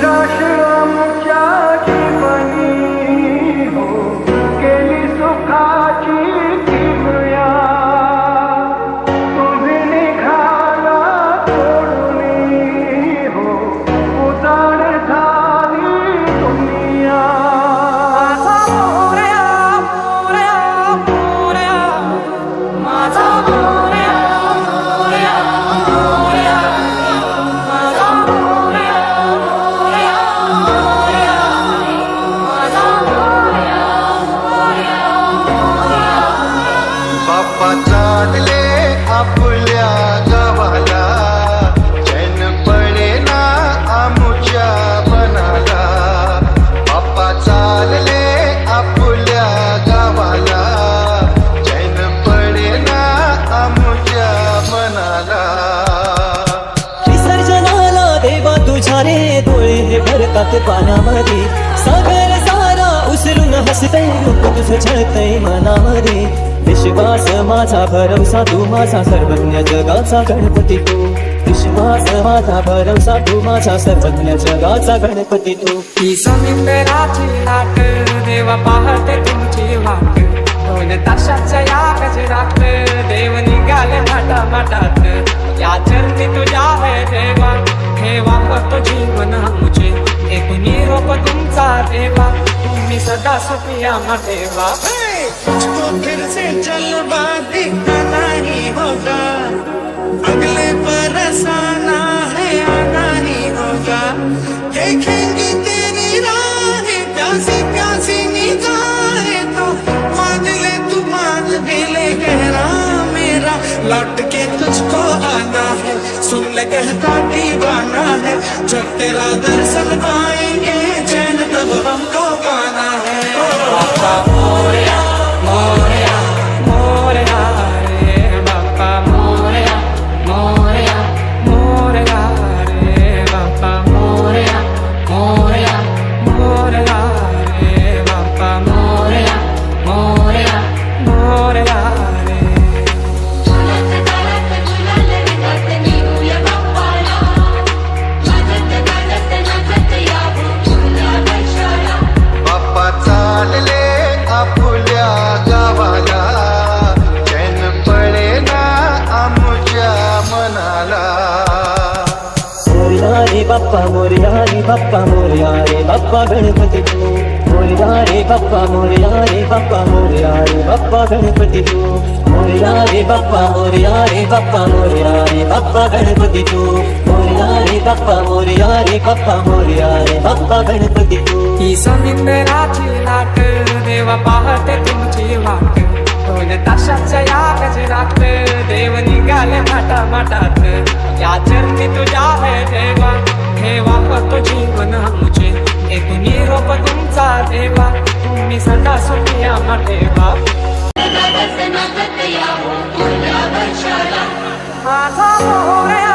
निराश आमच्या जीवनी हो गेली सुखाची किमया. तुम्ही निघाला सोडून हो उजाड झाली दुनिया. माझा मोरया मोरया मोरया माझा मोरया मोरया मोरया माझा मोरया मोरया मोरया. बाप्पा चालले आपल्या गावाला, चैन पडेना आमुच्या मनाला. बाप्पा चालले आपल्या गावाला, चैन पडेना आमुच्या मनाला. विसर्जनाला देवा तुझ्या रे डोळे हे भरतात पाण्यामध्ये. सागर सारा उसरून हसतय रूप तुझं छळतय मनामध्ये. विश्वास माझा भरवसा तू माझा सर्वज्ञ जगाचा गणपती तू. विश्वास माझा भरवसा तू माझा सर्वज्ञ जगाचा गणपती तू. ही समुद्राची लाट देवा पाहते तुमची वाट. दोन ताशाच्या या गजरात देव निघाले माटा माटात. या चरणी तुझ्या है देवा ठेवा तो जीवन मुझे. एक निरोप तुमचा देवा तुम्ही सदा सुखिया ठेवा. मुझको फिर से जलवा दिखना नहीं होगा, अगले बरस आना है आना ही होगा. देखेंगे तेरी राहें प्यासी प्यासी निगाहें तो मान ले तू मान भी ले गहरा मेरा. लौट के तुझको आना है सुन ले कहता दीवाना है. जब तेरा दर्शन पाएंगे चैन तब हमको पाना है. बाप्पा मोरया मोरया मोरया रे बाप्पा मोरया मोरया मोरया रे बाप्पा मोरया मोरया मोरया रे बाप्पा मोरया मोरया मोरया रे. झुलत गाडत झुलल विकत निघूया बाप्पाला. वाजत गाजत नाचत यावं फुल्या वर्षाला. बाप्पा चालले आपल्या गावाला, चैन पडेना आमुच्या मनाला. मोरया रे बाप्पा मोरया रे बाप्पा मोरया रे बाप्पा गणपती तू. मोरया रे बाप्पा मोरया रे बाप्पा मोरया रे बाप्पा गणपती तू. मोरया रे बाप्पा मोरया रे बाप्पा मोरया रे बाप्पा गणपती तू. मोरया रे बाप्पा मोरया रे बाप्पा मोरया रे बाप्पा गणपती तू. ही समुद्राची लाट देवा पाहते तुमची वाट. दोन ताशाच्या या गजरात देव निघाले माटा माटात. या चरणी तुझ्या है देवा ठेवा तो जीवन मुझे. एक निरोप तुमचा देवा तुम्ही सदा सुखिया ठेवा. गाजत नाचत यावं फुल्या वर्षाला. माझा मोरया